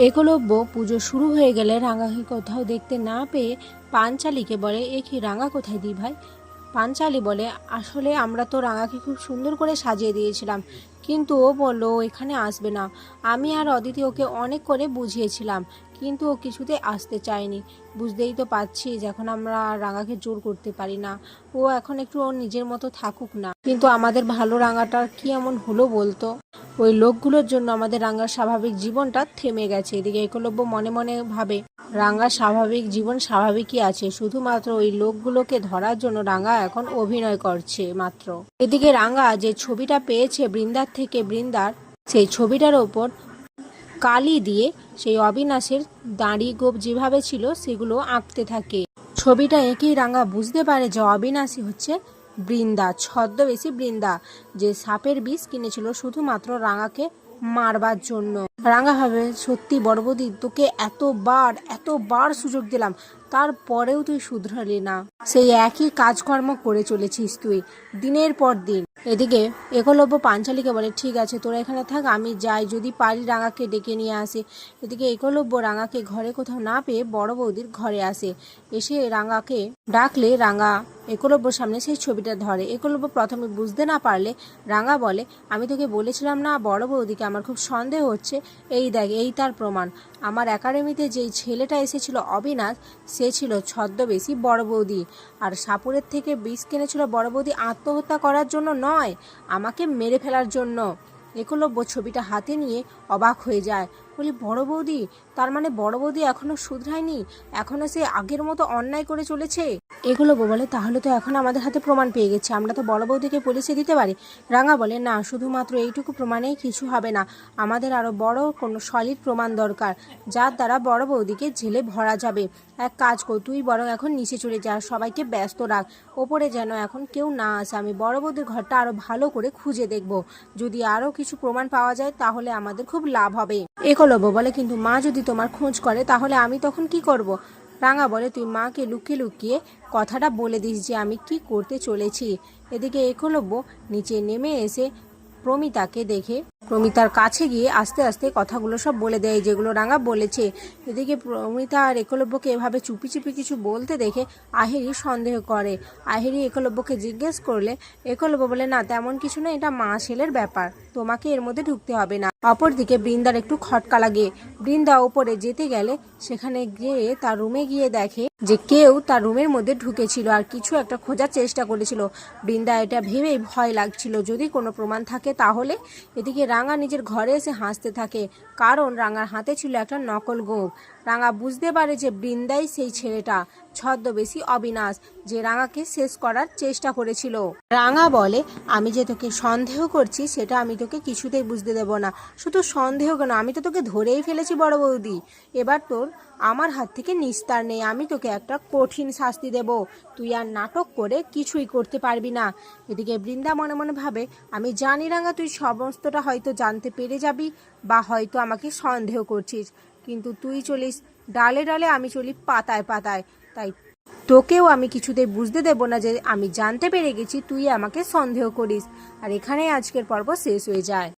একলব্য পুজো শুরু হয়ে গেলে রাঙাকে কোথাও দেখতে না পেয়ে পাঞ্চালীকে বলে, এ কি রাঙা কোথায় দি ভাই? পাঞ্চালী বলে, আসলে আমরা তো রাঙাকে খুব সুন্দর করে সাজিয়ে দিয়েছিলাম, কিন্তু ও বললো ও এখানে আসবে না। আমি আর অদিতি ওকে অনেক করে বুঝিয়েছিলাম, কিন্তু ও কিছুতে আসতে চায়নি। বুঝতেই তো পারছি যখন আমরা রাঙাকে জোর করতে পারি না। ও এখন একটু ওর নিজের মতো থাকুক না। কিন্তু আমাদের ভালো রাঙাটার কি এমন হলো বলতো? ওই লোকগুলোর জন্য আমাদের রাঙার স্বাভাবিক জীবনটা থেমে গেছে। এদিকে একলব্য মনে মনে ভাবে, রাঙার স্বাভাবিক জীবন স্বাভাবিকই আছে, শুধুমাত্র ওই লোকগুলোকে ধরার জন্য রাঙা এখন অভিনয় করছে মাত্র। এদিকে রাঙা যে ছবিটা পেয়েছে বৃন্দার থেকে, বৃন্দার সেই ছবিটার ওপর কালি দিয়ে সেই অবিনাশের দাড়ি গোপ যেভাবে ছিল সেগুলো আঁকতে থাকে। ছবিটা এঁকেই রাঙা বুঝতে পারে যে অবিনাশী হচ্ছে বৃন্দা, ছদ্মবেশী বৃন্দা, যে সাপের বিষ কিনেছিল শুধুমাত্র রাঙাকে মারবার জন্য। রাঙা ভাবে, সত্যি বড় বৌদি, তোকে এতবার সুযোগ দিলাম, তারপরেও তুই শুধরালি না। সেই একই কাজকর্ম করে চলেছিস তুই দিনের পর দিন। এদিকে একলব্য পাঞ্চালীকে বলে, ঠিক আছে তোরা এখানে থাক, আমি যাই, যদি পারি রাঙাকে ডেকে নিয়ে আসে। এদিকে একলব্য রাঙাকে ঘরে কোথাও না পেয়ে বড় বৌদির ঘরে আসে। এসে রাঙাকে ডাকলে রাঙা একলব্যর সামনে সেই ছবিটা ধরে। একলব্য প্রথমে বুঝতে না পারলে রাঙা বলে, আমি তোকে বলেছিলাম না বড় বৌদিকে আমার খুব সন্দেহ হচ্ছে, এই দেখ এই তার প্রমাণ। আমার একাডেমিতে যেই ছেলেটা এসেছিল অবিনাশ, সে ছিল ছদ্মবেশী বড় বৌদি, আর সাপুরের থেকে বিষ কিনেছিল বড় বৌদি আত্মহত্যা করার জন্য নয়, আমাকে মেরে ফেলার জন্য। একলব্য ছবিটা হাতে নিয়ে অবাক হয়ে যায়, বলি, বড় বৌদি, তার মানে বড় বৌদি এখনো শুধরায়নি, এখনো সে আগের মতো অন্যায় করে চলেছে? একলব্য বলে, তাহলে তো এখন আমাদের হাতে প্রমাণ পেয়ে গেছে, আমরা তো বড় বৌদিকে পুলিশে দিতে পারি। রাঙা বলে, না, শুধুমাত্র এইটুকু প্রমাণেই কিছু হবে না, আমাদের আরো বড় কোনো সলিড প্রমাণ দরকার, যার দ্বারা বড় বৌদিকে জেলে ভরা যাবে। এক কাজ কর, তুই বরং এখন নিচে চলে যা, সবাইকে ব্যস্ত রাখ, ওপরে যেন এখন কেউ না আসে, আমি বড় বৌদির ঘরটা আরো ভালো করে খুঁজে দেখব, যদি আরো কিছু প্রমাণ পাওয়া যায় তাহলে আমাদের খুব লাভ হবে। একলব্য বলে, কিন্তু মা যদি তোমার খোঁজ করে তাহলে আমি তখন কি করব? রাঙা বলে, তুই মাকে লুকিয়ে লুকিয়ে কথাটা বলে দিস যে আমি কি করতে চলেছি। এদিকে একলব্য নিচে নেমে এসে প্রমিতাকে দেখে প্রমিতার কাছে গিয়ে আস্তে আস্তে কথাগুলো সব বলে দেয় যেগুলো রাঙা বলেছে। এদিকে প্রমিতা আর একলব্যকে এভাবে চুপি চুপি কিছু বলতে দেখে আহিরি সন্দেহ করে। আহিরি একলব্যকে জিজ্ঞেস করলে একলব্য বলে, না তেমন কিছু না, এটা মা ছেলের ব্যাপার, তোমাকে এর মধ্যে ঢুকতে হবে না। অপরদিকে বৃন্দার একটু খটকা লাগে। বৃন্দা ওপরে যেতে গেলে সেখানে গিয়ে তার রুমে গিয়ে দেখে যে কেউ তার রুমের মধ্যে ঢুকেছিল আর কিছু একটা খোঁজার চেষ্টা করেছিল। বৃন্দা এটা ভেবেই ভয় লাগছিল যদি কোনো প্রমাণ থাকে তাহলে। এদিকে রাঙা নিজের ঘরে এসে হাসতে থাকে, কারণ রাঙার হাতে ছিল একটা নকল গোঁফ। রাঙা বুঝতে পারে যে বৃন্দাই সেই ছেলেটা, ছদ্মবেশী অবিনাশ, যে রাঙাকে শেষ করার চেষ্টা করেছিল। রাঙা বলে, আমি যে তোকে সন্দেহ করছি সেটা আমি তোকে কিছুতেই বুঝতে দেব না। শুধু সন্দেহ কেন, আমি তো তোকে ধরেই ফেলেছি বড় বৌদি, এবার তোর আমার হাত থেকে নিস্তার নেই, আমি তোকে একটা কঠিন শাস্তি দেব, তুই আর নাটক করে কিছুই করতে পারবি না। এদিকে বৃন্দা মনে মনে ভাবে, আমি জানি রাঙা তুই সমস্তটা হয়তো জানতে পেরে যাবি, বা হয়তো আমাকে সন্দেহ করছিস, কিন্তু তুই চলিস ডালে ডালে, আমি চলি পাতায় পাতায়, তাই তোকেও আমি কিছুতেই বুঝতে দেব না যে আমি জানতে পেরে গেছি তুই আমাকে সন্দেহ করিস। আর এখানেই আজকের পর্ব শেষ হয়ে যায়।